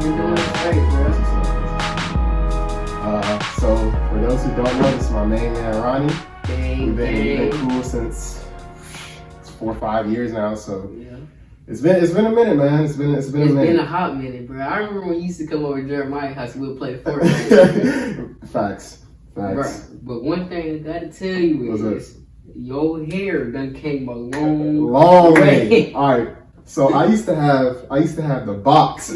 been doing great, bro. So for those who don't know, this is my main man Ronnie. We've been cool since 4 or 5 years now. So yeah. it's been a minute, man. It's been a minute. It's been a hot minute, bro. I remember when you used to come over to Jeremiah's house and we'd play Fortnite. Facts. Right. But one thing I gotta tell you is your hair done came a long way. All right. So I used to have the box.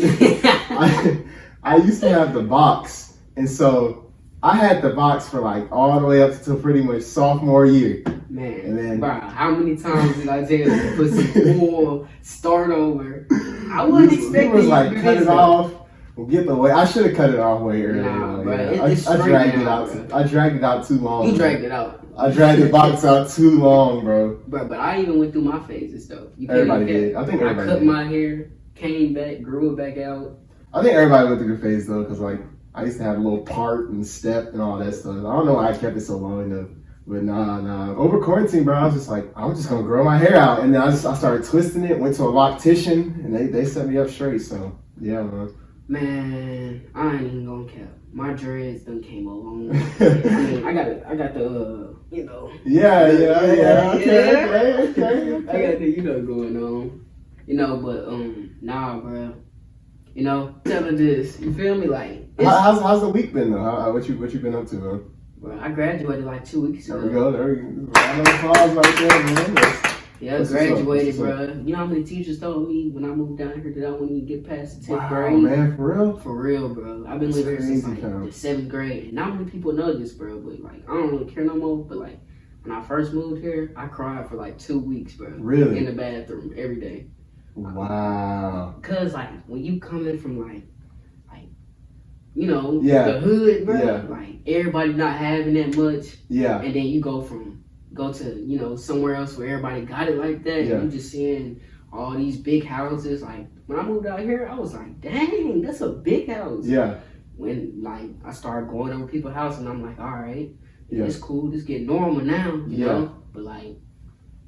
I used to have the box, and so I had the box for like all the way up to pretty much sophomore year. Man, and then, bro, how many times did I tell you to put some oil, start over? I wasn't expecting you was like to do cut this it off. Well, get the way. I should have cut it off way earlier. Nah, bro, I dragged it out. Bro. I dragged it out too long. You dragged it out. I dragged the box out too long, bro. But I even went through my phases though. Everybody did. I think everybody cut did. my hair, came back, grew it back out. I think everybody went through the phase though, because like I used to have a little part and step and all that stuff. I don't know why I kept it so long though. But nah. Over quarantine, bro, I was just like, I'm just gonna grow my hair out, and then I started twisting it. Went to a loctician, and they set me up straight. So yeah, man. Man, I ain't even gonna cap. My dreads done came a long way. I mean, I got the, you know. Yeah. Okay. I got the, going on. But nah, bro. Tell her this. You feel me? Like, how's the week been though? What you been up to, man? Bro, I graduated like 2 weeks ago. There we go. Round of applause right there, man. Yeah, I graduated, bro. You know how many teachers told me when I moved down here that I wouldn't even get past the 10th grade? Man, for real? For real, bro. I've been living here since like the 7th grade. And not many people know this, bro, but like, I don't really care no more. But like, when I first moved here, I cried for like 2 weeks, bro. Really? In the bathroom every day. Wow. Cause like, when you coming from like, the hood, bro. Yeah. Like, everybody not having that much. Yeah. And then you go to somewhere else where everybody got it like that. Yeah. And you just seeing all these big houses. Like, when I moved out here, I was like, dang, that's a big house. Yeah. When like I started going over people's house, and I'm like, all right, yeah, it's cool. This getting normal now, you know. But like,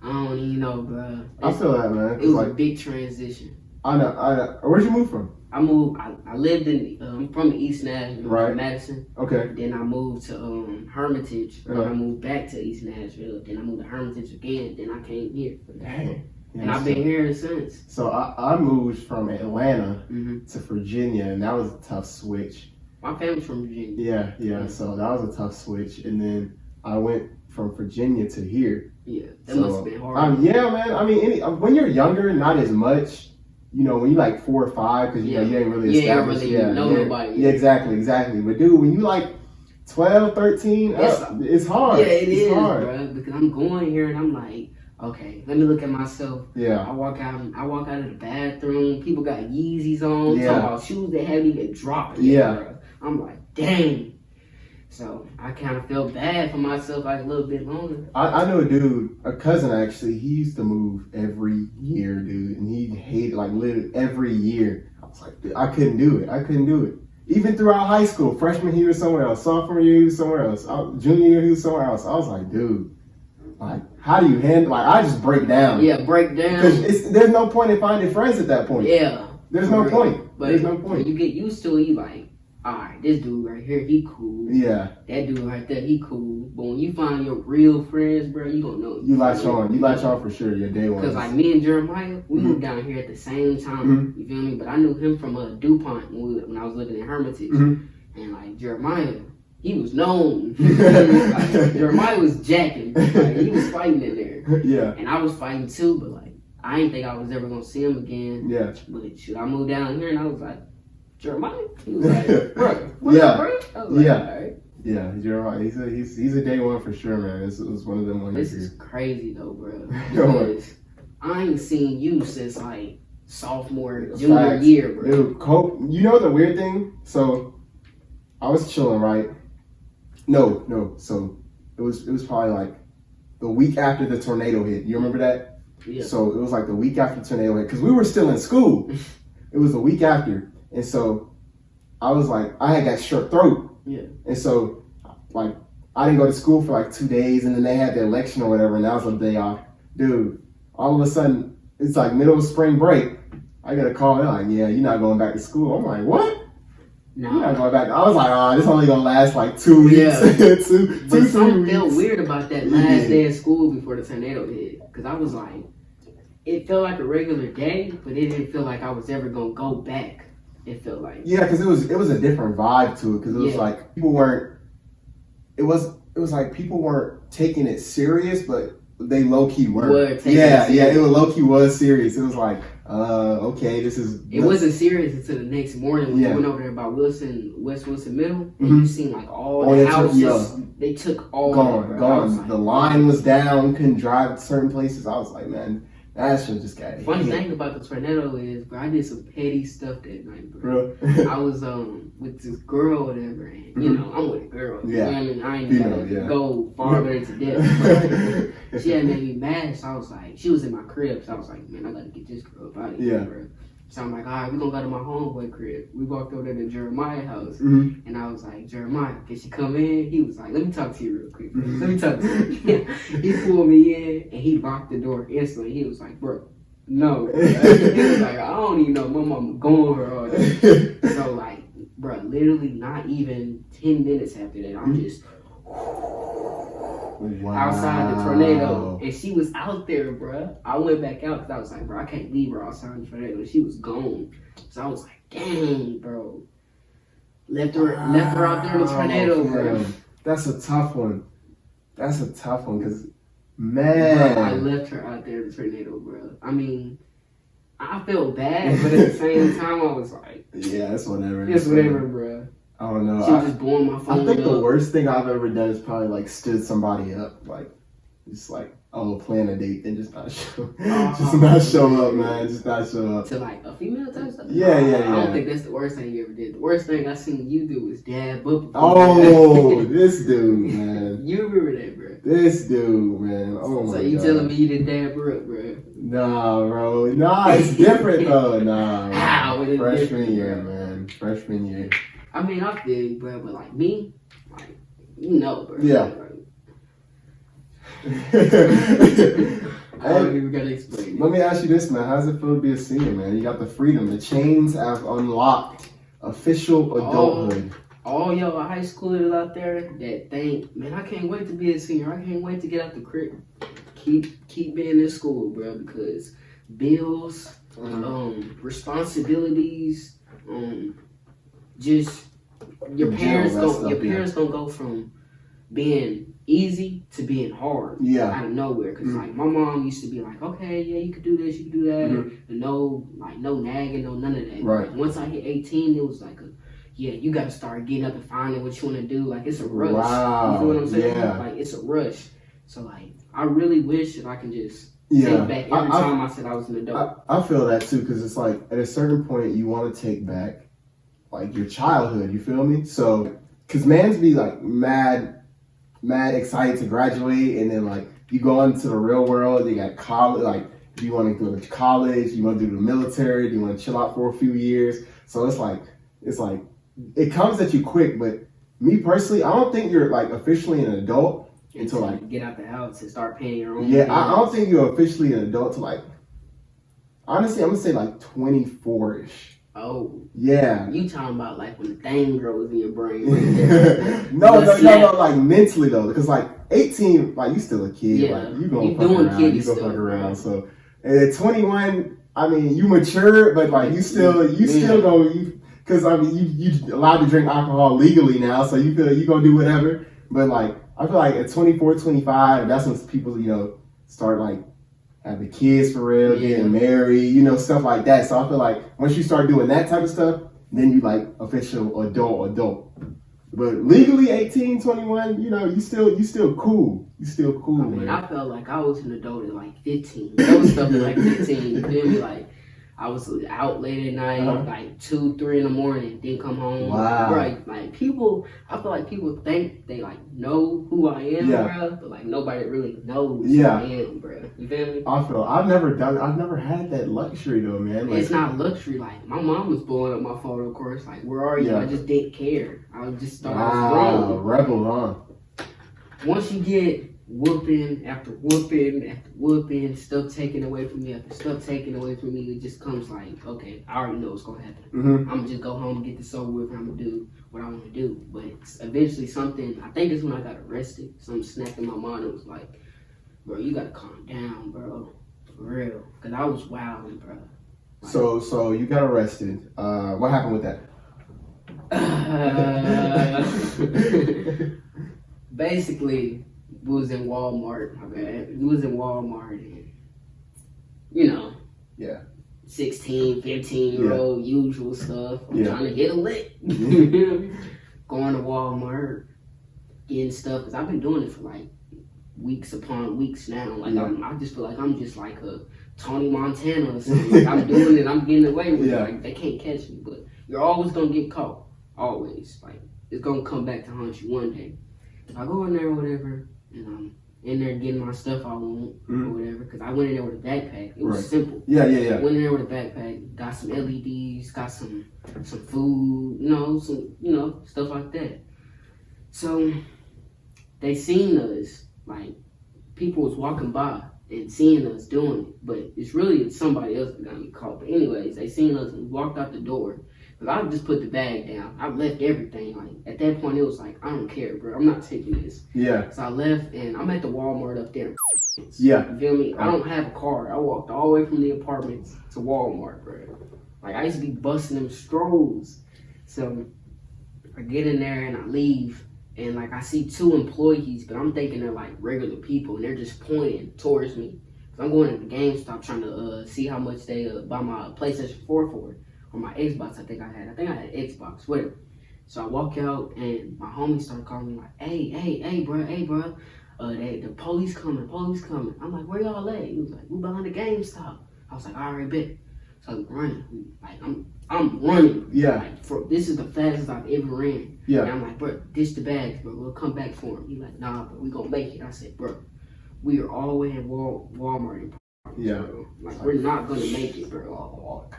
I don't even know, bro. I feel that, man. It was like a big transition. I know. Where'd you move from? I moved. I lived in. I'm from East Nashville, right? Madison. Okay. Then I moved to Hermitage. Then I moved back to East Nashville. Then I moved to Hermitage again. Then I came here. Dang. Yeah, and I've been here since. So I moved from Atlanta to Virginia, and that was a tough switch. My family's from Virginia. Yeah. So that was a tough switch, and then I went from Virginia to here. Yeah, that must have been hard. Yeah, man. I mean, when you're younger, not as much. When you like 4 or 5, because you ain't really established. Know nobody. Yeah, exactly. But dude, when you like 12, 13, it's hard. Yeah, it's hard, bro. Because I'm going here and I'm like, okay, let me look at myself. Yeah. I walk out of the bathroom. People got Yeezys on. Yeah. Talking about shoes that haven't even dropped yet, yeah. Bro. I'm like, dang. So I kind of felt bad for myself like a little bit longer. I know a dude, a cousin actually, he used to move every year, dude. And he hated, like, literally every year. I was like, dude, I couldn't do it. Even throughout high school, freshman year, he was somewhere else. Sophomore year, he was somewhere else. Junior year, he was somewhere else. I was like, dude, like, how do you handle, like, I just break down. Yeah, break down. Because there's no point in finding friends at that point. Yeah. There's no point. But when you get used to it, you like, all right, this dude right here, he cool. Yeah. That dude right there, he cool. But when you find your real friends, bro, you gonna know. You latch on. You latch on for sure. Your day one. Because like me and Jeremiah, we moved down here at the same time. You feel me? But I knew him from DuPont when I was living in Hermitage. And like Jeremiah, he was known. Like, Jeremiah was jacking. Like, he was fighting in there. Yeah. And I was fighting too, but like I didn't think I was ever gonna see him again. Yeah. But should I moved down here and I was like, Jeremiah? He was like, bro, what's up, bro? I was like, all right. Yeah, Jeremiah, he's a day one for sure, man. It was one of them ones. This is crazy though, bro. Because I ain't seen you since like sophomore, junior year, bro. Dude, you know the weird thing? So I was chilling, right? No. So it was probably like the week after the tornado hit. You remember that? Yeah. So it was like the week after the tornado hit because we were still in school. It was the week after. And so I was like, I had got strep throat. Yeah. And so, like, I didn't go to school for like 2 days, and then they had the election or whatever, and that was a day off. Dude, all of a sudden, it's like middle of spring break. I got a call. They're like, yeah, you're not going back to school. I'm like, what? No. You're not going back. I was like, oh, this only gonna last like 2 weeks. Yeah. two, something 3 felt weeks. weird about that last day of school before the tornado hit. Because I was like, it felt like a regular day, but it didn't feel like I was ever gonna go back. It felt like because it was a different vibe to it. Because it was like people weren't. It was like people weren't taking it serious, but they low key were. It was low key was serious. It was like, okay, this is. It wasn't serious until the next morning when we went over there by West Wilson Middle, and you seen like all the houses. They took all gone. Like, the line was down. Couldn't drive to certain places. I was like, man, that shit just got. Funny thing about the tornado is, bro, I did some petty stuff that night, bro. I was with this girl or whatever, and you know, I'm with a girl. You know what I mean? I ain't gotta go farther into depth. But she had made me mad, so I was like, she was in my crib, so I was like, man, I gotta get this girl up out of here, bro. So I'm like, all right, we're gonna go to my homeboy crib. We walked over there to Jeremiah's house, and I was like, Jeremiah, can she come in? He was like, let me talk to you real quick, bro. Let me talk to you. He pulled me in, and he locked the door instantly. He was like, bro, no. He was like, I don't even know my mama going for all that. So like, bro, literally not even 10 minutes after that, I'm just outside the tornado, and she was out there, bro. I went back out because I was like, bro, I can't leave her outside the tornado, and she was gone. So I was like, dang, bro, left her out there in the tornado, bro. That's a tough one. Because man, bro, I left her out there in the tornado, bro. I mean, I felt bad, but at the same time, I was like, yeah, it's whatever. It's whatever, bro. I don't know. She was just blowing my phone. I think the worst thing I've ever done is probably like stood somebody up, like just like plan a date and just not show up, man. Just not show up to like a female type stuff. Yeah. I don't think that's the worst thing you ever did. The worst thing I seen you do was dab up. Oh, this dude, man. You remember that, bro? This dude, man. Oh my god. So you telling me you didn't dab her up, bro? Nah, bro. Nah, it's different though. Nah. How? Freshman year, man. Freshman year. I mean, I feel you, bro, but like me, like, you know, bro. Yeah. I don't even gotta explain it. Let me ask you this, man. How does it feel to be a senior, man? You got the freedom. The chains have unlocked official adulthood. All y'all high schoolers out there that think, man, I can't wait to be a senior. I can't wait to get out the crib. Keep being in school, bro, because bills, responsibilities, just your parents gonna go from being easy to being hard out of nowhere. Cause like my mom used to be like, okay, yeah, you could do this, you could do that, and no nagging, no none of that. Right. Like, once I hit 18, it was like you got to start getting up and finding what you want to do. Like it's a rush. Wow. You feel what I'm saying? Yeah. Like it's a rush. So like I really wish that I can just take back every time I said I was an adult. I feel that too, because it's like at a certain point you want to take back like your childhood, you feel me? So, because man's be like mad excited to graduate, and then like you go into the real world, you got college, like do you want to go to college, you want to do the military, do you want to chill out for a few years? So it's like it comes at you quick, but me personally, I don't think you're like officially an adult until like get out the house and start paying your own. Yeah, I don't think you're officially an adult till like, honestly, I'm gonna say like 24-ish. Oh. Yeah. You talking about like when the thing grows in your brain right there. No, like mentally though, because like 18, like you still a kid, like you gonna fuck around, you gonna fuck around. So at 21, I mean you mature, but like you still go, because I mean you allowed to drink alcohol legally now, so you feel you gonna do whatever. But like I feel like at 24, 25, that's when people start like having kids for real, getting married, stuff like that. So I feel like once you start doing that type of stuff, then you like official adult. But legally 18, 21, you still cool. You still cool, I mean, man. I felt like I was an adult at like 15. There was stuff at like 15, you feel me? Like I was out late at night, like 2, 3 in the morning, didn't come home. Wow. Right. Like people, I feel like people think they like know who I am, bro, but like nobody really knows who I am, bro. You feel me? I've never had that luxury though, man. Like, it's not luxury. Like my mom was blowing up my phone, of course. Like, where are you? Yeah. I just didn't care. I just thought I was wrong. Rebel, huh? Once you get whooping after whooping after whooping, stuff taken away from me after stuff taken away from me. It just comes like, okay, I already know what's gonna happen. I'm gonna just go home and get this over with, and I'm gonna do what I want to do. But it's eventually something, I think it's when I got arrested, something snapped in my mind. It was like, bro, you gotta calm down, bro, for real, because I was wilding, bro. Like, so you got arrested. What happened with that? Basically, we was in Walmart. My bad. We was in Walmart, and you know, 16, 15-year-old usual stuff. I'm trying to get a lick. Going to Walmart, getting stuff, because I've been doing it for like weeks upon weeks now. Like I just feel like I'm just like a Tony Montana or something. I'm doing it, I'm getting away with it. Like they can't catch me, but you're always gonna get caught. Always. Like it's gonna come back to haunt you one day. If I go in there or whatever, and I'm in there getting my stuff I want or whatever, because I went in there with a backpack. It was simple. Yeah. Went in there with a backpack, got some LEDs, got some food, some stuff like that. So they seen us, like people was walking by and seeing us doing it, but it's somebody else that got me caught. But anyways, they seen us and walked out the door. I just put the bag down. I left everything. Like at that point, it was like, I don't care, bro. I'm not taking this. Yeah. So I left, and I'm at the Walmart up there. Yeah. You feel me? I don't have a car. I walked all the way from the apartments to Walmart, bro. Like I used to be busting them strolls. So I get in there and I leave, and like I see two employees, but I'm thinking they're like regular people, and they're just pointing towards me. So I'm going to the GameStop trying to see how much they buy my PlayStation 4 for. Or my Xbox, I think I had Xbox, whatever. So I walk out and my homies start calling me like, hey, bro, the police coming. I'm like, where y'all at? He was like, we behind the GameStop. I was like, all right, bet. So I'm running. Like I'm running. Yeah. Like this is the fastest I've ever ran. Yeah. And I'm like, bro, dish the bags, bro. We'll come back for him. He like, nah, bro, we gonna make it. I said, bro, we are all the way in Walmart. Bro. Like we're not gonna make it, bro.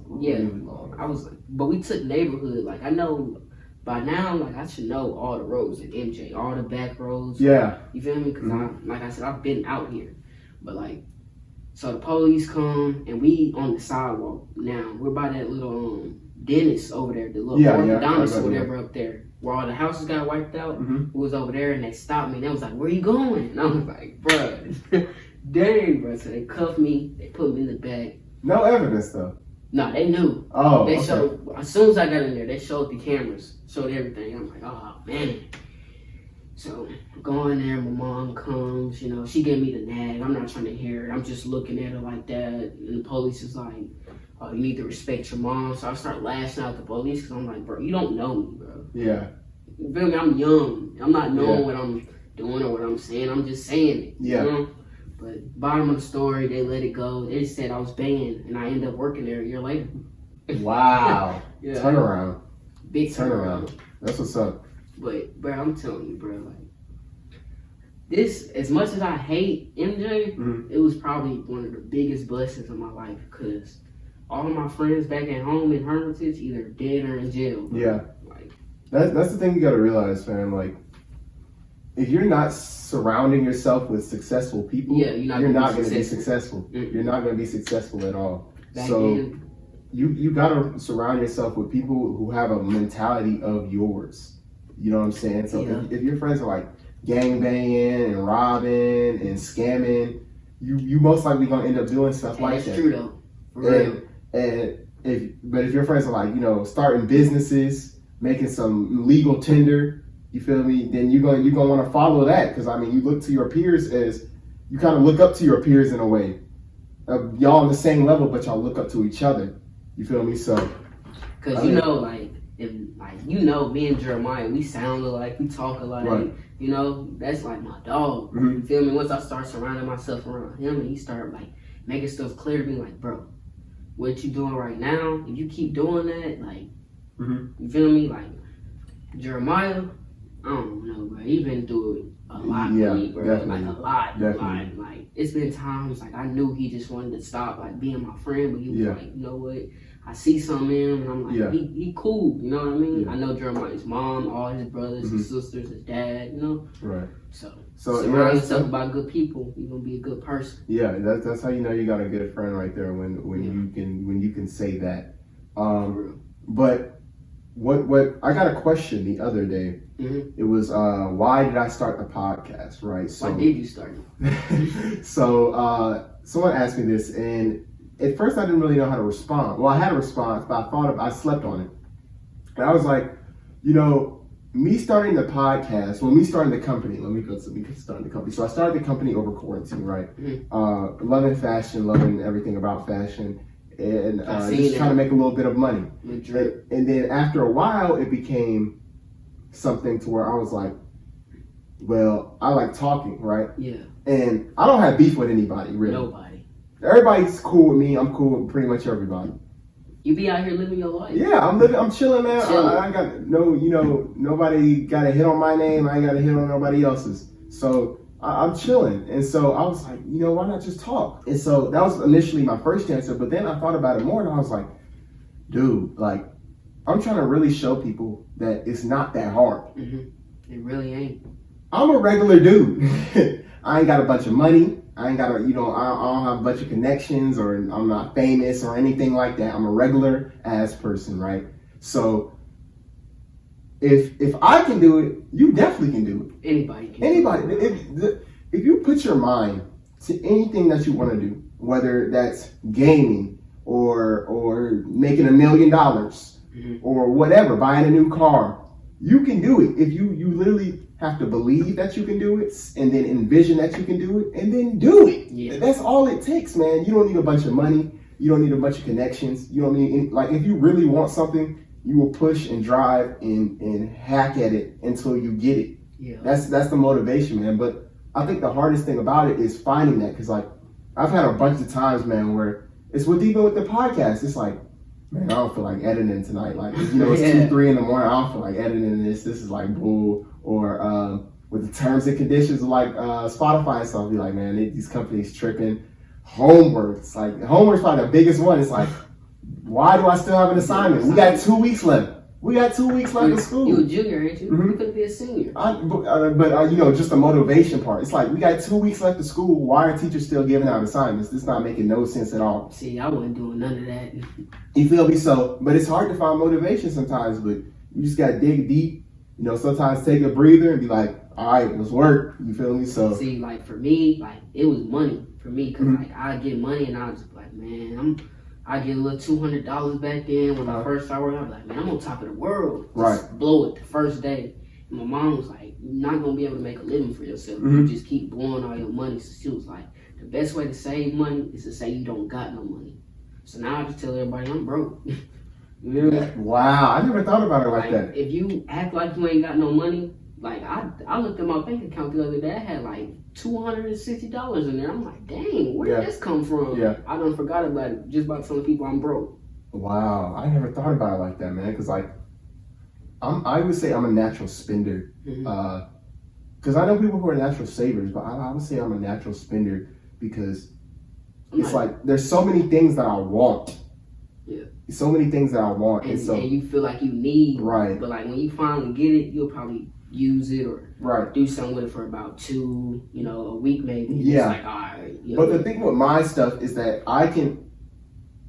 Really long. I was like, but we took neighborhood. Like I know by now, like I should know all the roads in MJ, all the back roads. Yeah. You feel me? Because like I said, I've been out here. But like, so the police come and we on the sidewalk now. We're by that little dentist over there, the little orthodontist or whatever up there, where all the houses got wiped out. Who was over there and they stopped me and they was like, "Where you going?" And I was like, "Bruh, dang, bro." So they cuffed me, they put me in the back. No evidence though. No, they knew. Oh, they showed as soon as I got in there. They showed the cameras, showed everything. I'm like, oh man. So I go in there. My mom comes. You know, she gave me the nag. I'm not trying to hear it. I'm just looking at her like that. And the police is like, "Oh, you need to respect your mom." So I start lashing out at the police because I'm like, bro, you don't know me, bro. Yeah. You feel me? I'm young. I'm not knowing what I'm doing or what I'm saying. I'm just saying it. Yeah. You know? But bottom of the story, they let it go. They said I was banned, and I ended up working there a year later. Wow. Yeah. Turnaround. Big turnaround. That's what's up. But, bro, I'm telling you, bro, like, this, as much as I hate MJ, it was probably one of the biggest blessings of my life, because all of my friends back at home in Hermitage either dead or in jail. Bro. Yeah. Like, that's the thing you gotta realize, fam. Like, if you're not surrounding yourself with successful people, you're not going to be successful. You're not going to be successful at all. You got to surround yourself with people who have a mentality of yours. You know what I'm saying? So if your friends are like gangbanging and robbing and scamming, you most likely going to end up doing stuff like that. That's true though. For real. But if your friends are like, you know, starting businesses, making some legal tender, you feel me? Then you're gonna want to follow that, because I mean, you look to your peers as you kind of look up to your peers in a way. Y'all on the same level, but y'all look up to each other. You feel me? So, because you know, me and Jeremiah, we sound alike, we talk alike. Right. You know, that's like my dog. You feel me? Once I start surrounding myself around him, and he start like making stuff clear to me, like, bro, what you doing right now? If you keep doing that, like, you feel me? Like Jeremiah. I don't know, bro. He been through a lot Yeah, for me, bro. definitely. Like a lot. Definitely. Like it's been times like I knew he just wanted to stop like being my friend, but he was Yeah. like, you know what? I see something in him, and I'm like, Yeah. he cool. You know what I mean? Yeah. I know Jeremiah's mom, all his brothers, his sisters, his dad. You know. Right. So So surround yourself about good people. You're gonna be a good person. Yeah, that's how you know you got a good friend right there when you can say that. But what I got a question the other day. Mm-hmm. It was why did I start the podcast, right? So why did you start it? So someone asked me this, and at first I didn't really know how to respond. Well, I had a response, but I slept on it. And I was like, you know, me starting the podcast, me starting the company, let me start the company. So I started the company over quarantine, right? Mm-hmm. Loving fashion, loving everything about fashion, and just trying to make a little bit of money. And then after a while, it became something to where I was like, well, I like talking, right? Yeah. And I don't have beef with anybody, really. Nobody. Everybody's cool with me. I'm cool with pretty much everybody. You be out here living your life. Yeah, I'm chilling, man. I got nobody got a hit on my name. I ain't got a hit on nobody else's. So I'm chilling. And so I was like, you know, why not just talk? And so that was initially my first answer. But then I thought about it more and I was like, dude, like, I'm trying to really show people that it's not that hard. Mm-hmm. It really ain't. I'm a regular dude. I ain't got a bunch of money. I ain't got I don't have a bunch of connections, or I'm not famous or anything like that. I'm a regular ass person, right? So if I can do it, you definitely can do it. Anybody can. If you put your mind to anything that you want to do, whether that's gaming or making $1 million, mm-hmm. or whatever, buying a new car, you can do it. If you literally have to believe that you can do it, and then envision that you can do it, and then do it. Yeah. That's all it takes, man. You don't need a bunch of money. You don't need a bunch of connections. You don't need any, like, if you really want something, you will push and drive and hack at it until you get it. Yeah. That's the motivation, man. But I think the hardest thing about it is finding that, because like I've had a bunch of times, man, where it's even with the podcast, it's like, man, I don't feel like editing tonight. Like, it's 2-3 in the morning. I don't feel like editing this. This is like bull. Or with the terms and conditions of like Spotify and stuff, be like, man, these companies tripping. Homework's probably the biggest one. It's like, why do I still have an assignment? We got 2 weeks left. of school. You a junior, ain't you? Mm-hmm. You could be a senior. But just the motivation part. It's like, we got 2 weeks left of school. Why are teachers still giving out assignments? This is not making no sense at all. See, I wasn't doing none of that. You feel me? So, but it's hard to find motivation sometimes, but you just got to dig deep. Sometimes take a breather and be like, all right, let's work. You feel me? So see, like for me, like it was money for me, because mm-hmm. like I get money and I was just like, man, I get a little $200 back then when I first started working. I was like, man, I'm on top of the world. Just blow it the first day. And my mom was like, you're not gonna be able to make a living for yourself. Mm-hmm. You just keep blowing all your money. So she was like, the best way to save money is to say you don't got no money. So now I just tell everybody I'm broke. Yeah. Wow, I never thought about it like that. If you act like you ain't got no money, like I looked at my bank account the other day, I had like $260 in there. I'm like, dang, where did this come from? Yeah. I done forgot about it just by telling people I'm broke. Wow, I never thought about it like that, man. Because like, I would say I'm a natural spender. Mm-hmm. Because I know people who are natural savers, but I would say I'm a natural spender because it's like there's so many things that I want. Yeah. So many things that I want. And you feel like you need. Right. But like when you finally get it, you'll probably use it or do something with it for about a week maybe. Yeah. It's like, all right. But the thing with my stuff is that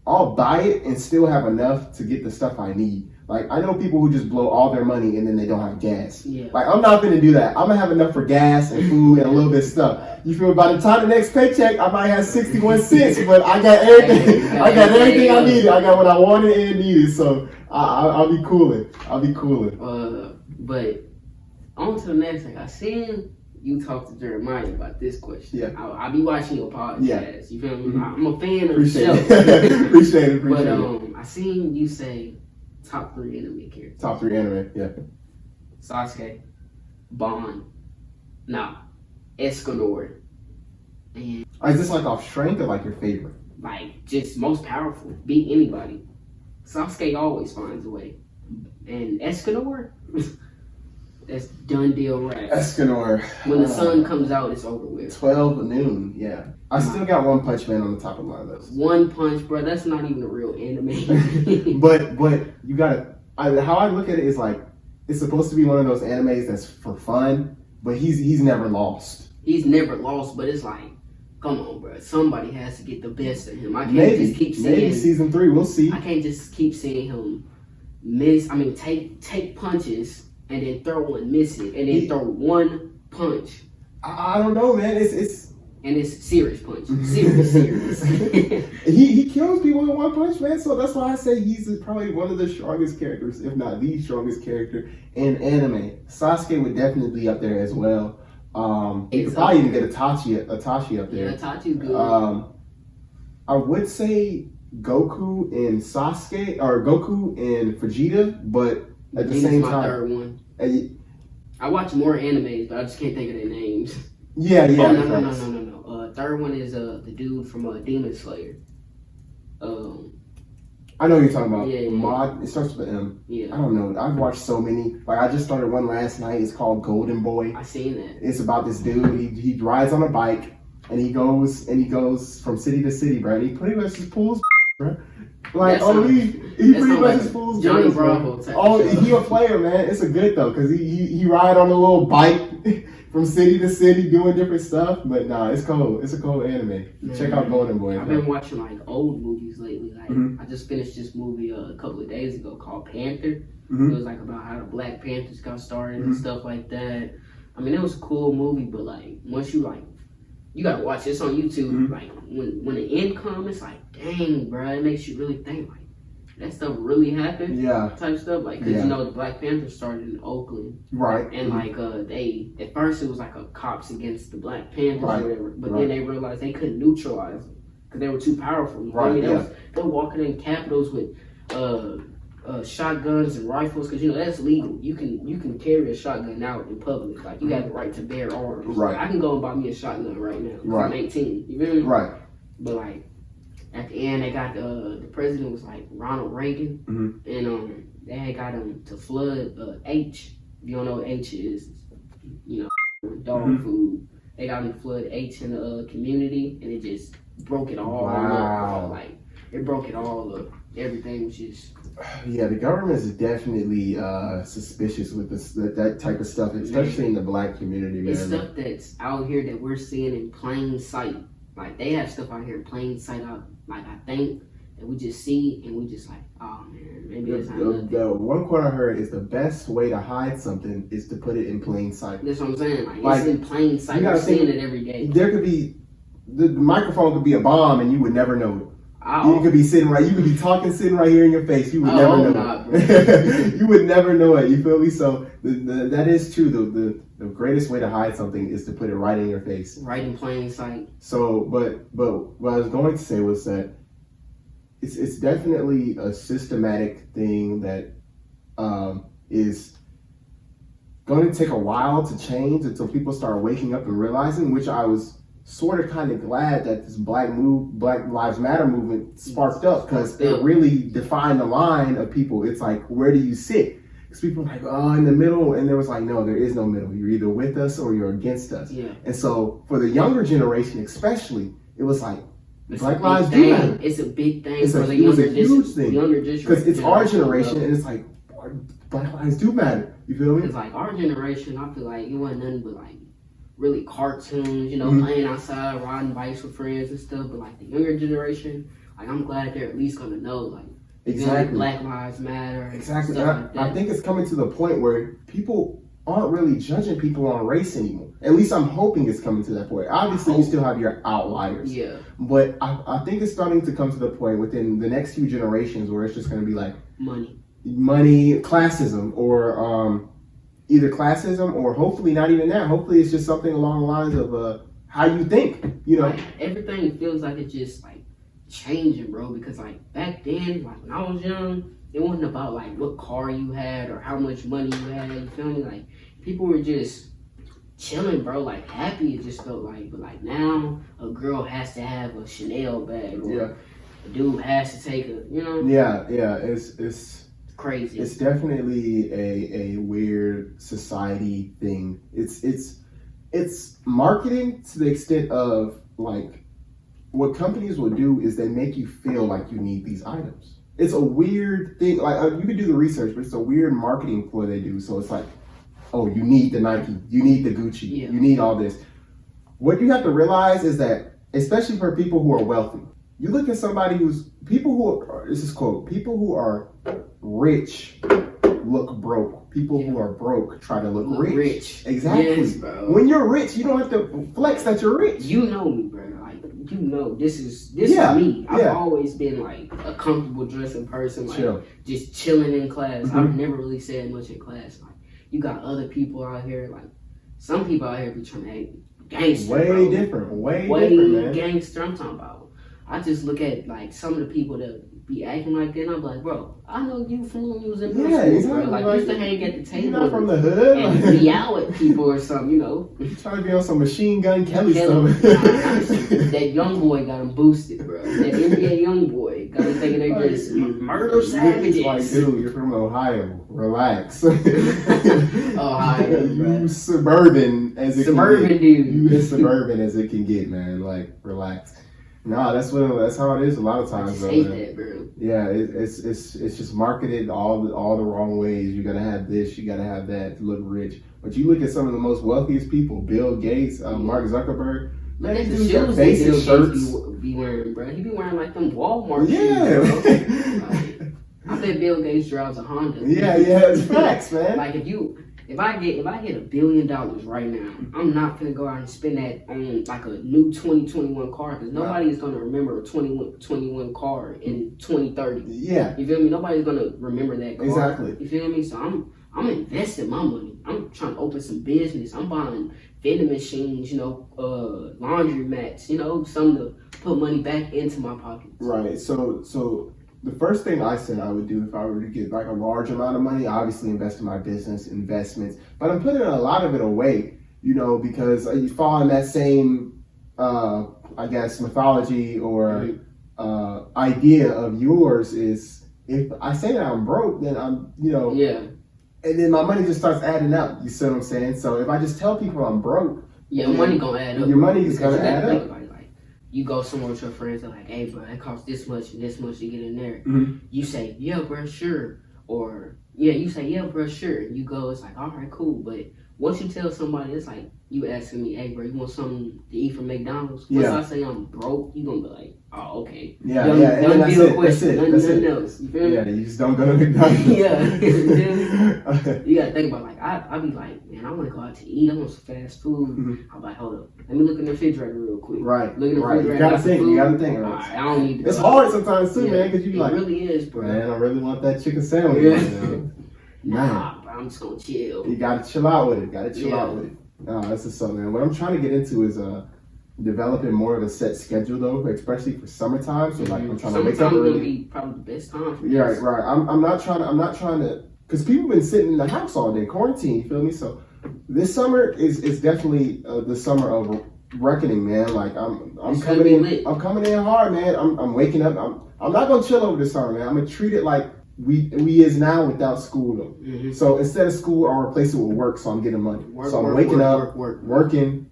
I'll buy it and still have enough to get the stuff I need. Like, I know people who just blow all their money and then they don't have gas. Yeah. Like, I'm not going to do that. I'm going to have enough for gas and food and a little bit of stuff. You feel, by the time the next paycheck, I might have 61 cents, but I got everything. I got everything I needed. I got what I wanted and needed. So I'll be cooling. But on to the next thing. I seen you talk to Jeremiah about this question. Yeah. I'll be watching your podcast. Yeah. You feel me? Mm-hmm. I'm a fan of the show. Appreciate it. But I seen you say top 3 anime characters. Top 3 anime, yeah. Sasuke, Bond, Escanor. And is this like off strength or like your favorite? Like just most powerful. Beat anybody. Sasuke always finds a way. And Escanor, That's done deal right. Escanor. When the sun comes out, it's over with. 12 noon, yeah. I still got One Punch Man on the top of my list. One Punch, bro, that's not even a real anime. but you gotta, how I look at it is like, it's supposed to be one of those animes that's for fun, but he's never lost. He's never lost, but it's like, come on, bro. Somebody has to get the best of him. I can't just keep seeing. Maybe season 3, we'll see. I can't just keep seeing him take punches and then throw one, miss it, and then throw one punch. I don't know, man. It's serious punch. Serious. he kills people in One Punch Man, so that's why I say he's probably one of the strongest characters, if not the strongest character in anime. Sasuke would definitely be up there as well. You could probably even get Itachi up there. Yeah, Itachi's good. I would say Goku and Sasuke, or Goku and Vegeta, but at the same time, my third one. I watch more animes, but I just can't think of their names. Yeah. No. Third one is the dude from Demon Slayer. I know what you're talking about. Yeah. Mod. It starts with M. Yeah. I don't know. I've watched so many. Like I just started one last night. It's called Golden Boy. I seen that. It's about this dude. He rides on a bike and he goes from city to city, bro. And he pretty much just pulls, bro. Like he pretty much just pulls Johnny girls, Bravo type. Oh, he a player, man. It's a good though, cause he ride on a little bike from city to city doing different stuff. But nah, it's cool. It's a cool anime. Check out Golden Boy. I've been watching like old movies lately. Like Mm-hmm. I just finished this movie a couple of days ago called Panther. Mm-hmm. It was like about how the Black Panthers got started and stuff like that. I mean, it was a cool movie, but like once you gotta watch this on YouTube. Mm-hmm. Like when the end comes, it's like, dang, bro, it makes you really think like that stuff really happened. Yeah. Type stuff, like because you know the Black Panthers started in Oakland, right? And like they at first it was like a cops against the Black Panthers or whatever, but then they realized they couldn't neutralize them because they were too powerful. You know what I mean? They were walking in capitals with shotguns and rifles because that's legal. You can carry a shotgun out in public. Like you have the right to bear arms. Right. Like, I can go and buy me a shotgun right now. Right. I'm 18. You feel me? Right. But like at the end, they got the president was like Ronald Reagan, and they had got him to flood H. If you don't know what H is, dog food. They got him to flood H in the community, and it just broke it all up. Like it broke it all up. Everything was just. Yeah, the government is definitely suspicious with that type of stuff, especially in the Black community, man. It's stuff that's out here that we're seeing in plain sight. Like they have stuff out here in plain sight. I think that we just see and we just like, oh man, maybe it's not nothing. The one quote I heard is the best way to hide something is to put it in plain sight. That's what I'm saying. Like it's in plain sight. We're seeing it every day. There could be the microphone could be a bomb and you would never know it. You could be sitting right. You could be talking, sitting right here in your face. You would never know it. You would never know it. You feel me? So that is true. The greatest way to hide something is to put it right in your face, right in plain sight. So, but what I was going to say was that it's definitely a systematic thing that is going to take a while to change until people start waking up and realizing. Which I was sort of kind of glad that this Black Lives Matter movement sparked up because it really defined the line of people. It's like, where do you sit? Because people are like, oh, in the middle. And there was like, no, there is no middle. You're either with us or you're against us. Yeah. And so for the younger generation especially, it was like, Black lives do matter. It's a big thing for the younger generation. Because it's our generation and it's like, Black lives do matter. You feel me? It's like our generation, I feel like it wasn't nothing but like really cartoons, playing outside, riding bikes with friends and stuff. But like the younger generation, like I'm glad they're at least gonna know, like exactly Black Lives Matter. Exactly. And I think it's coming to the point where people aren't really judging people on race anymore. At least I'm hoping it's coming to that point. Obviously, you still have your outliers. Yeah. But I think it's starting to come to the point within the next few generations where it's just going to be like money, classism, or either classism or hopefully not even that. Hopefully it's just something along the lines of how you think, Like, everything feels like it's just like changing, bro, because like back then, like when I was young, it wasn't about like what car you had or how much money you had, you feel me? Like people were just chilling, bro, like happy it just felt like. But like now a girl has to have a Chanel bag or a dude has to take a, Yeah, it's crazy. It's definitely a weird society thing. It's marketing to the extent of like what companies will do is they make you feel like you need these items. It's a weird thing. Like you can do the research, but it's a weird marketing ploy they do. So it's like, oh, you need the Nike, you need the Gucci, you need all this. What you have to realize is that, especially for people who are wealthy, you look at somebody people who are rich look broke. People who are broke try to look rich. Exactly. Yes, bro. When you're rich, you don't have to flex that you're rich. You know me, bro. Like, you know, this is me. I've always been like a comfortable dressing person, like just chilling in class. I've never really said much in class. Like, you got other people out here, like some people out here be trying to act gangster. Way different, man. Gangster. I'm talking about. I just look at like some of the people that be acting like that, and I'm like, bro, I know you from when you was in middle school, exactly. bro. Like, you used to hang at the table. You're not from the hood. And yell at people or something, you know. You trying to be on some Machine Gun Kelly stuff. That young boy got him boosted, bro. That NBA young boy got him thinking they just murder savages. Like, dude, you're from Ohio. Relax. Ohio, bro. You suburban as it suburban can get. dude. You as suburban as it can get, man. Like, relax. Nah, that's how it is a lot of times. I just hate that, bro. Yeah, it's just marketed all the wrong ways. You gotta have this, you gotta have that to look rich. But you look at some of the most wealthiest people, Bill Gates, Mark Zuckerberg. Man, the these shoes basic Bill shirts. Gates be wearing, bro. He be wearing like them Walmart shoes, bro. Like, I bet Bill Gates drives a Honda. Yeah, it's facts, man. Like if I hit $1 billion right now, I'm not gonna go out and spend that on like a new 2021 car because nobody is gonna remember a 2021 car in 2030. Yeah, you feel me? Nobody's gonna remember that car. Exactly. You feel me? So I'm investing my money. I'm trying to open some business. I'm buying vending machines, laundry mats, something to put money back into my pockets. Right. So the first thing I said I would do if I were to get like a large amount of money, obviously invest in my business, investments, but I'm putting a lot of it away, because you fall in that same, I guess, mythology or idea of yours is if I say that I'm broke, then I'm, and then my money just starts adding up. You see what I'm saying? So if I just tell people I'm broke, your money gonna add up. Your money is gonna add up. You go somewhere with your friends, they're like, hey, bro, it costs this much and this much to get in there. Mm-hmm. You say, yeah, bro, sure. Or, you say, yeah, bro, sure. You go, it's like, all right, cool. But once you tell somebody, it's like you asking me, hey, bro, you want something to eat from McDonald's? Once I say I'm broke, you going to be like, oh, okay. Yeah. And then that's it. Nothing else. You feel me? Yeah, you just don't go to McDonald's. Yeah. You got to think about, like, I be like, man, I want to go out to eat. I want some fast food. Mm-hmm. I'm like, hold up. Let me look in the refrigerator real quick. Right. Look in the refrigerator. You gotta think. Right. I don't need to. It's hard sometimes too, man, because you like. It really is, bro. Man, I really want that chicken sandwich. Yeah. Nah, bro, I'm just gonna chill. You gotta chill out with it. No, that's just something, man. What I'm trying to get into is developing more of a set schedule, though, especially for summertime. So like, I'm trying to wake up early. Gonna be probably the best time. Yeah, right. I'm not trying to, because people been sitting in the house all day, quarantine. You feel me? So this summer is definitely the summer of reckoning, man. Like I'm coming in. I'm coming in hard, man. I'm waking up. I'm not gonna chill over the summer, man. I'm gonna treat it like we is now without school though. Mm-hmm. So instead of school, I'll replace it with work. So I'm getting money. So I'm waking up, working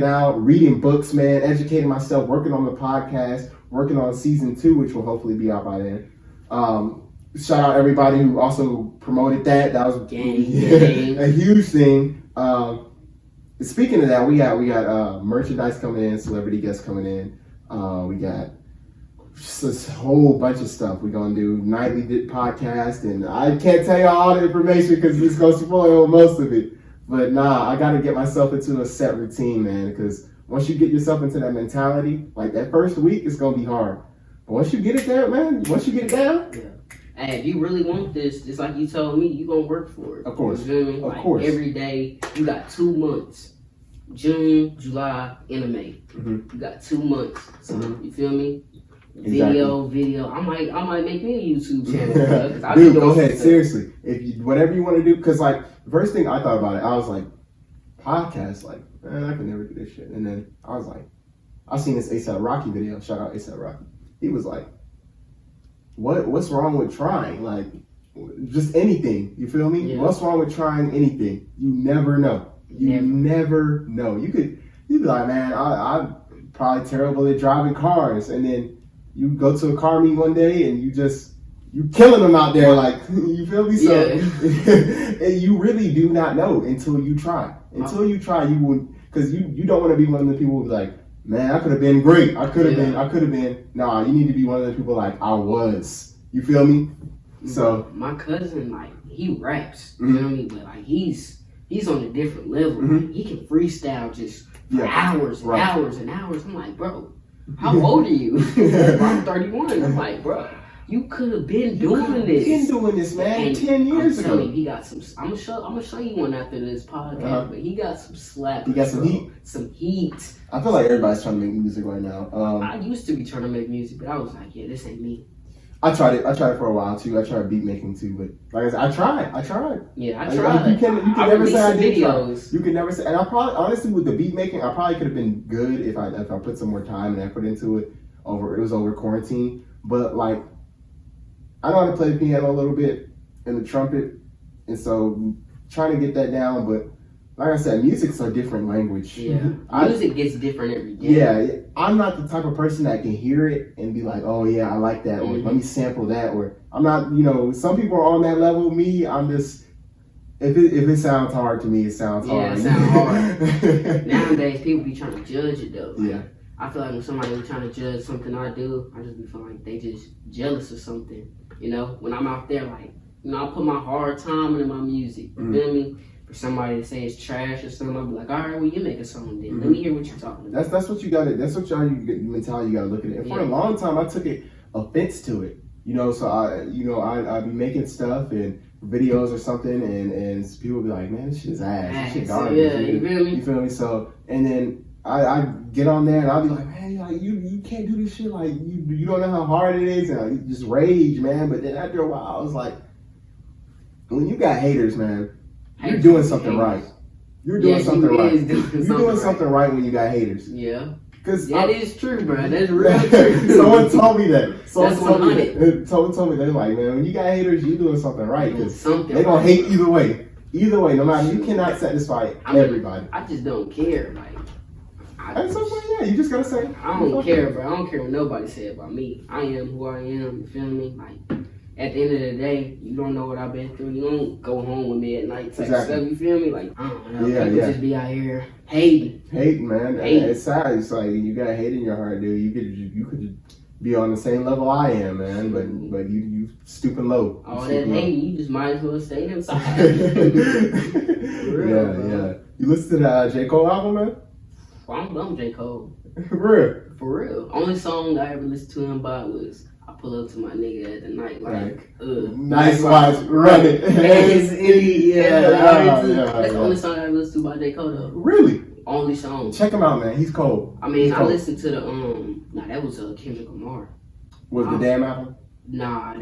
out, reading books, man, educating myself, working on the podcast, working on season 2, which will hopefully be out by then. Shout out everybody who also promoted that. That was a huge thing. Speaking of that, we got merchandise coming in, celebrity guests coming in. We got just a whole bunch of stuff. We're gonna do nightly podcast, and I can't tell you all the information because it's gonna spoil most of it. But nah, I gotta get myself into a set routine, man. Because once you get yourself into that mentality, like that first week, it's gonna be hard. But once you get it there, man, once you get it down. Yeah. Hey, if you really want this, just like you told me, you gonna work for it. Of course. You feel me? Of course. Every day, you got 2 months. June, July, and May. Mm-hmm. You got 2 months. So, you feel me? Video. I might make me a YouTube channel. Dude, go ahead. Seriously. Whatever you want to do. Because, like, the first thing I thought about it, I was like, podcast, like, man, I could never do this shit. And then I was like, I seen this A$AP Rocky video. Shout out A$AP Rocky. He was like, what's wrong with trying? Like, just anything. You feel me? Yeah. What's wrong with trying anything? You never know. You never know. You'd be like, man, I'm probably terrible at driving cars, and then you go to a car meet one day and you killing them out there, like, you feel me? So and you really do not know until you try. Until you try, you will, because you don't want to be one of the people who's like, man, I could have been great. I could have been. Nah, you need to be one of the people like, I was. You feel me? So my cousin, like, he raps. You feel me? But like he's on a different level. Like, he can freestyle just for hours and hours and hours. I'm like, bro, how old are you? I'm 31. I'm like, bro, you could have been doing this. Been doing this, man. And 10 years ago. He got some. I'm gonna show you one after this podcast. But he got some slap. He got some heat. Some heat. I feel like everybody's trying to make music right now. I used to be trying to make music, but I was like, yeah, this ain't me. I tried it for a while too. I tried beat making too, but like I said, I tried. Yeah, I tried. You can never say I did videos. Try. You can never say. And I probably, honestly, with the beat making, I probably could have been good if I put some more time and effort into it. It was over quarantine, but like I know how to play the piano a little bit and the trumpet, and so trying to get that down. But like I said, music's a different language. Yeah, music gets different every day. Yeah, I'm not the type of person that can hear it and be like, oh yeah, I like that, or let me sample that, or I'm not, some people are on that level. Me, I'm just, if it sounds hard to me, it sounds hard. Yeah, it sounds hard. Nowadays, people be trying to judge it though. Yeah. I feel like when somebody be trying to judge something I do, I just be feeling like they just jealous or something. When I'm out there, like, I put my hard time into my music. You feel me? For somebody to say it's trash or something, I'll be like, all right, well, you make a song then. Let me hear what you're talking about. That's what you got to, that's what mentality you got to look at it. And for a long time, I took offense to it. So I'd be making stuff and videos or something, and people would be like, man, this shit is ass. This shit garbage. Yeah, you feel me? You feel me? So, and then I get on there and I'll be like, man, like you can't do this shit. Like you don't know how hard it is, and like, just rage, man. But then after a while, I was like, when you got haters, man, you're doing something right. You're doing something right. You're doing something right when you got haters. Yeah. Because that is true, bro. That's real true. Someone told me that. Someone told me they're like, man, when you got haters, you're doing something right. Because they're gonna hate either way. Either way, no matter, you cannot satisfy everybody. I just don't care. Like, you just gotta say. I don't care, bro. I don't care what nobody said about me. I am who I am. You feel me? Like, at the end of the day, you don't know what I've been through. You don't go home with me at night type stuff. You feel me? Like, I don't know. People just be out here hating. Hating, man. It's sad. It's like you got hate in your heart, dude. You could be on the same level I am, man. But you stooping low. All that hating, you just might as well stay inside. Yeah. You listen to the J. Cole album, man? I'm J. Cole. For real. Only song I ever listened to him by was I pull up to my nigga at the night, nice watch, run it. That's the only song I ever listened to by J. Cole though. Really? Only song. Check him out, man. He's cold. I mean, I listened to the that was Kendrick Lamar. Was the damn album? Nah,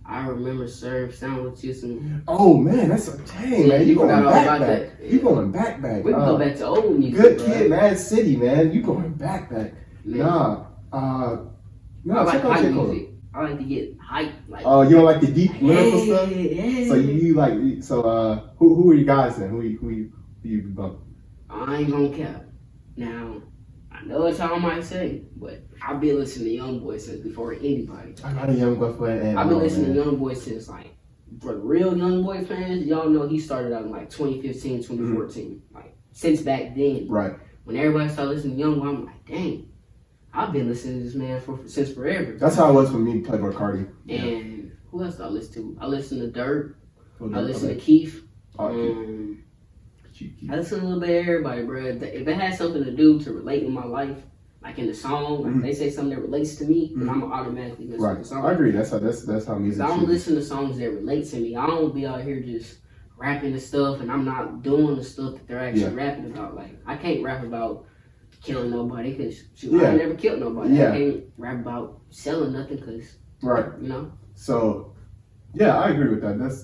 I remember serve sandwiches and. Oh man, that's a dang, man. You going back. You going back. We can go back to old music. Good Kid, Mad City, man. You going back. Nah. No, I like hype music. I like to get hype. Like, you don't like the deep lyrical stuff? Yeah. So you like, who are you guys then? Who you bumping? I ain't gonna cap. Now, I know it's how I might say, but I've been listening to YoungBoy since before anybody. I'm not a YoungBoy fan. I've been listening to YoungBoy since like, for the real YoungBoy fans, y'all know he started out in like 2015, 2014. Like, since back then. Right. When everybody started listening to YoungBoy, I'm like, dang. I've been listening to this man since forever. That's how it was for me, Playboy Cardi. And who else do I listen to? I listen to Dirt. I listen to Keith. I listen to a little bit of everybody, bro. If it has something to do to relate in my life, like in the song, like they say something that relates to me, then I'm automatically listen to the song. I agree. That's how music. I don't listen to songs that relate to me. I don't be out here just rapping the stuff, and I'm not doing the stuff that they're actually rapping about. Like, I can't rap about killing nobody because I never killed nobody. I can't rap about selling nothing because So I agree with that. That's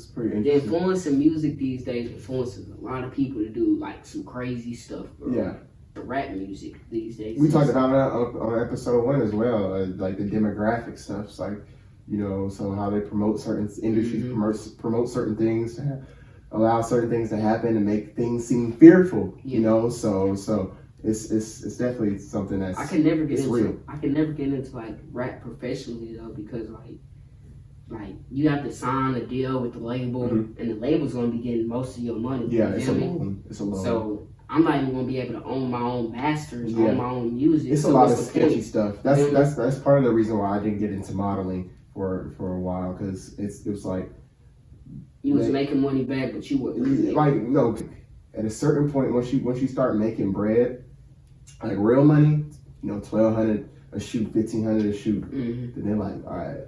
pretty interesting. The influence of music these days influences a lot of people to do like some crazy stuff, bro. Yeah. The rap music these days. We talked about that on episode 1 as well, like the demographic stuff. It's like You know, so how they promote certain industries, promote certain things, allow certain things to happen and make things seem fearful. Yeah. You know, so it's definitely something that's I can never get into real. I can never get into like rap professionally though, because like you have to sign a deal with the label, and the label's gonna be getting most of your money. Yeah, it's a loan. It's a loan. So I'm not even gonna be able to own my own masters, own my own music. It's a lot of sketchy stuff. That's part of the reason why I didn't get into modeling for a while, because it was like you was making money back, but you wasn't like no. At a certain point, once you start making bread, like real money, you know, $1,200 a shoot, $1,500 a shoot, then they're like, all right,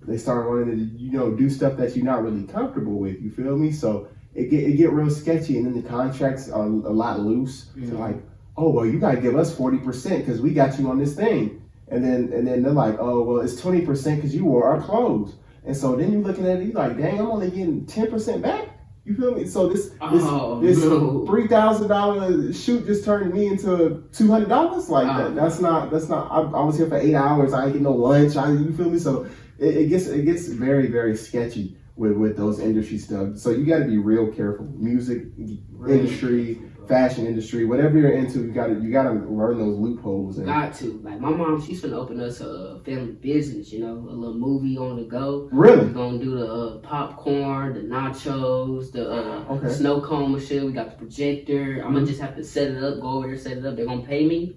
they start wanting to, you know, do stuff that you're not really comfortable with. You feel me? So it get real sketchy, and then the contracts are a lot loose. So like, oh well, you gotta give us 40% because we got you on this thing, and then they're like, oh well, it's 20% because you wore our clothes, and so then you're looking at it, you're like, dang, I'm only getting 10% back. You feel me? So this $3,000 shoot just turned me into $200. Like that's not. I was here for 8 hours. I ain't get no lunch. You feel me? So it gets very, very sketchy with those industry stuff. So you got to be real careful. Music industry, fashion industry, whatever you're into, you gotta learn those loopholes. Got to. Like my mom, she's gonna open us a family business, you know, a little movie on the go. Really? We're gonna do the popcorn, the nachos, the snow cone machine. We got the projector. I'm gonna just have to set it up, go over there, set it up. They're gonna pay me.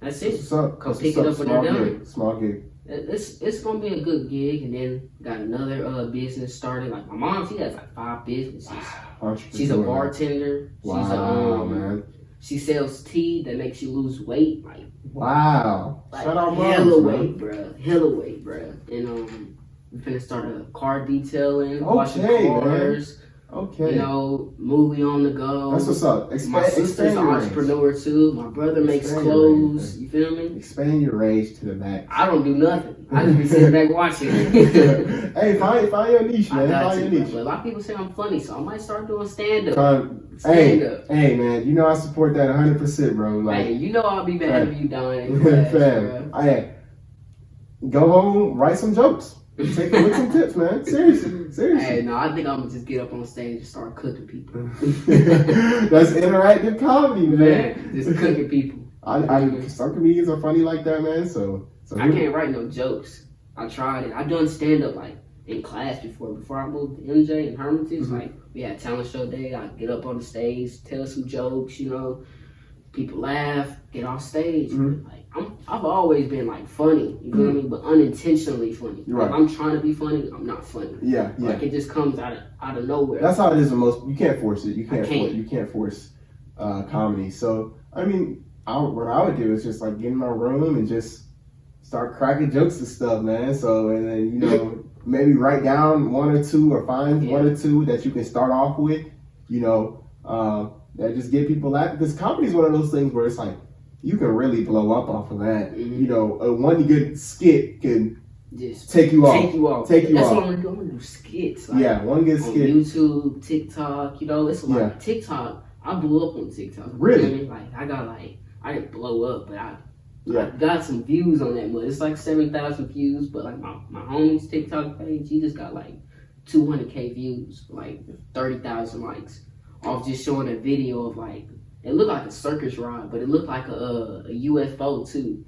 That's it. What's up? Come pick it up when they're done. Small gig. It's gonna be a good gig, and then got another business started. Like my mom, she has like 5 businesses. She's a bartender. Wow, man. She sells tea that makes you lose weight. Like wow, shout out hella weight, bro. And we're finna start a car detailing, washing cars. Man. Okay. You know, movie on the go. That's what's up. My sister's an entrepreneur too. My brother makes clothes. You feel me? Expand your range to the max. I don't do nothing. I just be sitting back watching. Hey, find your niche, man. Find your niche. But a lot of people say I'm funny, so I might start doing stand up. Hey, man. You know I support that 100%, bro. Like, hey, you know I'll be mad if you dying. Fam, hey, go home, write some jokes. Take a look some tips, man. Seriously. Hey, no, I think I'm gonna just get up on stage and start cooking people. That's interactive comedy, man. Just cooking people. Some comedians are funny like that, man. So I can't write no jokes. I tried it. I've done stand up like in class before I moved to MJ and Hermitage. Like we had talent show day. I get up on the stage, tell some jokes. You know, people laugh, get off stage. Like I've always been like funny, you feel me? But unintentionally funny. Like, if I'm trying to be funny, I'm not funny. Yeah. Like it just comes out of nowhere. That's how it is. You can't force it. You can't force comedy. So I mean, what I would do is just like get in my room and just start cracking jokes and stuff, man. So and then you know maybe write down 1 or 2 or find 1 or 2 that you can start off with. You know, that just get people laughing, because comedy is one of those things where it's like you can really blow up off of that. You know, one good skit can just take you off. That's what I'm gonna do. I'm gonna do skits. Like, one good skit. On YouTube, TikTok. You know, it's like TikTok. I blew up on TikTok. Really? You know what I mean? Like I didn't blow up, but I got some views on that. But it's like 7,000 views. But like my homie's TikTok page, he just got like 200K views, like 30,000 likes, off just showing a video of like, it looked like a circus ride, but it looked like a UFO too.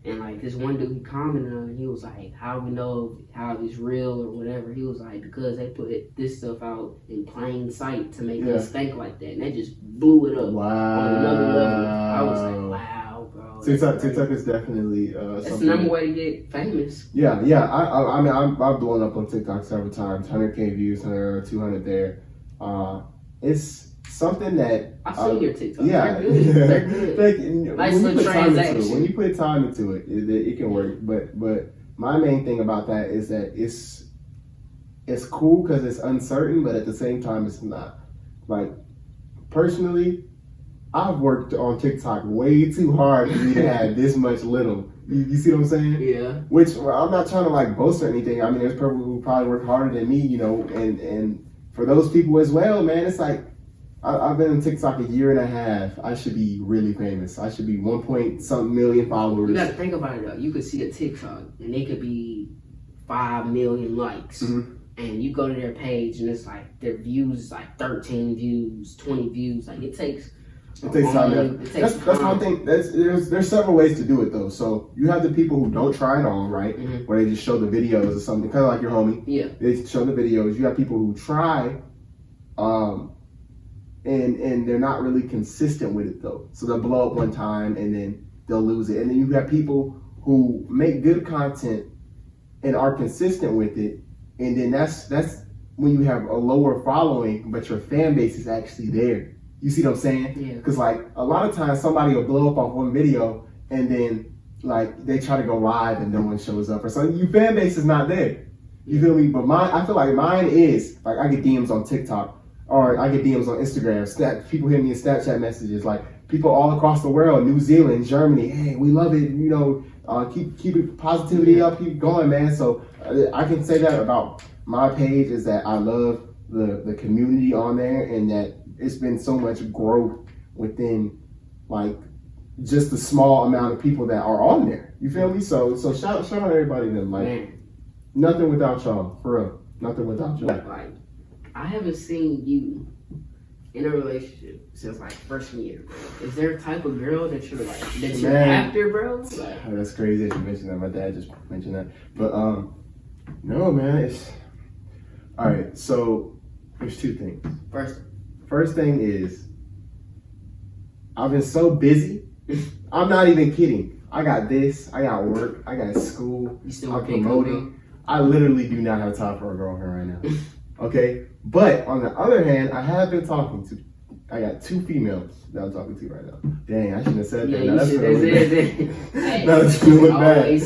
And like this one dude, he commented on it, he was like, how we know how it's real or whatever. He was like, because they put this stuff out in plain sight to make us think like that. And they just blew it up on another level. I was like, wow, bro. TikTok is definitely that's something. the number way to get famous. Yeah. I mean, I've blown up on TikTok several times. 100K views, 100, 200 there. It's something that I've seen your TikTok. Yeah, they're good. Nice little transaction. When you put time into it, it can work. But my main thing about that is that it's cool because it's uncertain, but at the same time, it's not. Like personally, I've worked on TikTok way too hard for me to have this much little. You see what I'm saying? Yeah. Which I'm not trying to like boast or anything. I mean, there's people who probably work harder than me, you know, and for those people as well, man, it's like I've been on TikTok a year and a half. I should be really famous. I should be 1 point something million followers. You got to think about it though. You could see a TikTok and they could be 5 million likes. And you go to their page and it's like their views is like 13 views, 20 views. Like it takes time. That's one thing. There's several ways to do it though. So you have the people who don't try it on, right? Where they just show the videos or something, kind of like your homie. Yeah. They show the videos. You have people who try, and they're not really consistent with it though. So they'll blow up one time and then they'll lose it. And then you have people who make good content and are consistent with it. And then that's when you have a lower following, but your fan base is actually there. You see what I'm saying? Yeah. Because like a lot of times somebody will blow up off one video and then like they try to go live and no one shows up or something. Your fan base is not there. You feel me? But I feel like mine is like I get DMs on TikTok or I get DMs on Instagram. People hit me in Snapchat messages like people all across the world, New Zealand, Germany. Hey, we love it. You know, keep it positivity up, keep going, man. So I can say that about my page is that I love the community on there and that it's been so much growth within like just the small amount of people that are on there. You feel me? So shout out everybody to them. Like nothing without y'all, for real. Nothing without y'all. Like I haven't seen you in a relationship since like freshman year, bro. Is there a type of girl that you're like that you're after, bro? Like, oh, that's crazy that you mentioned that. My dad just mentioned that. But no, man, it's all right. So there's two things. First thing is I've been so busy. I'm not even kidding. I got this. I got work. I got school. You still I'm promoting. I literally do not have time for a girlfriend right now. Okay, but on the other hand, I have been talking to. I got 2 females that I'm talking to right now. Dang, I shouldn't have said that. Yeah, That's gonna that's gonna look bad.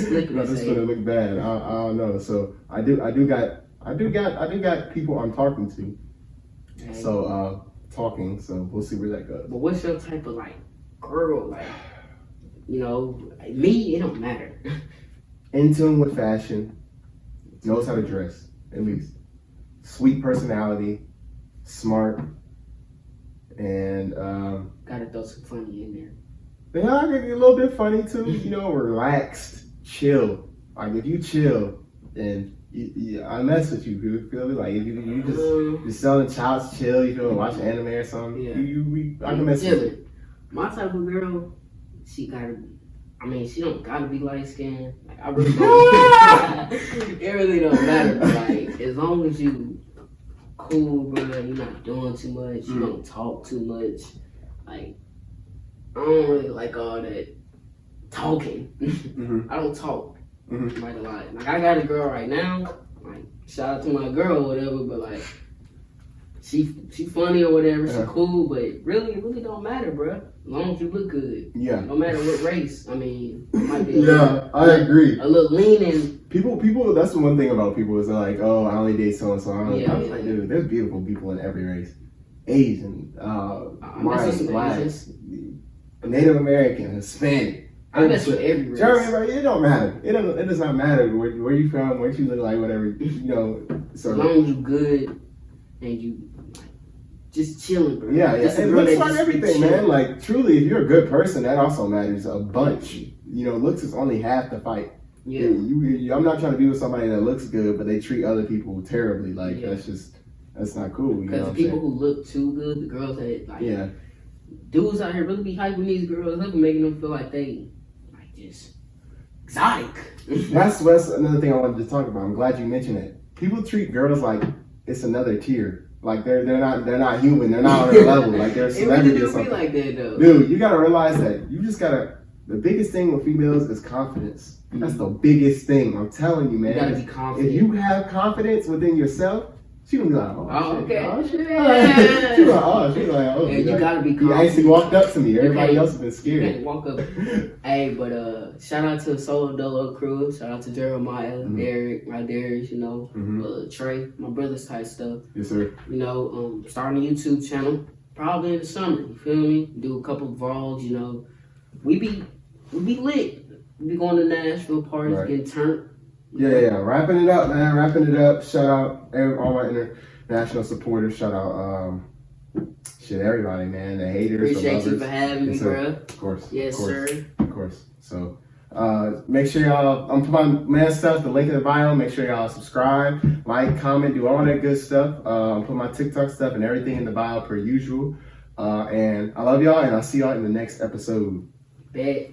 That's gonna look bad. I don't know. So I do got people I'm talking to. Okay. So talking. So we'll see where that goes. But what's your type of like girl? Like, you know, like me, it don't matter. In tune with fashion, knows how to dress at least. Sweet personality, smart, and gotta throw some funny in there. Yeah, I can be a little bit funny too. You know, relaxed, chill. Like if you chill, then I mess with you. You feel me? Like if you just selling childs, chill. You feel me? Watch anime or something. Yeah. I can mess with you. My type of girl, she don't gotta be light skinned. Like I really don't. It really don't matter. But like as long as you cool, bro, you're not doing too much, you don't talk too much. Like I don't really like all that talking. I don't talk like a lot. Like I got a girl right now. Like shout out to my girl or whatever, but like she funny or whatever, she cool, but really it really don't matter, bro. As long as you look good. Yeah. No matter what race. I mean, it might be I agree. A little leaning. People. That's the one thing about people is they're like, oh, I only date so and so. I was like, dude, there's beautiful people in every race. Asian, white, black, Native American, Hispanic. I mess with every race. German, like, it don't matter. It does not matter where you from, what you look like, whatever. You know. So as long as you good and you just chilling, bro. Yeah. It looks like everything, man. Like truly, if you're a good person, that also matters a bunch. You know, looks is only half the fight. Yeah. I'm not trying to be with somebody that looks good, but they treat other people terribly. Like that's not cool. Because the people who look too good, the girls that like, dudes out here really be hyping these girls up and making them feel like they like just exotic. That's another thing I wanted to talk about. I'm glad you mentioned it. People treat girls like it's another tier. Like they're not human. They're not on their level. Like they're celebrity or something. Like that though. Dude, you gotta realize that you just gotta. The biggest thing with females is confidence. That's the biggest thing. I'm telling you, man. You gotta be confident. If you have confidence within yourself, she gonna be like, oh shit. Oh, shit. She's like, oh. Yeah, you gotta be confident. You actually walked up to me. Everybody else has been scared. You can't walk up. Hey, but shout out to the Solo Dolo crew. Shout out to Jeremiah, Derek, my Darius, you know, Trey, my brother's type stuff. Yes, sir. You know, starting a YouTube channel probably in the summer. You feel me? Do a couple of vlogs. You know, we be lit. We be going to Nashville parties, getting turned. Yeah. Wrapping it up, man. Wrapping it up. Shout out all my international supporters. Shout out, everybody, man. The haters, Appreciate the lovers. you for having me, bro. Of course. Yes, sir. Of course. So, Make sure y'all, I'm putting my man stuff, the link in the bio. Make sure y'all subscribe, like, comment, do all that good stuff. I'm putting my TikTok stuff and everything in the bio per usual. And I love y'all, and I'll see y'all in the next episode. Bet.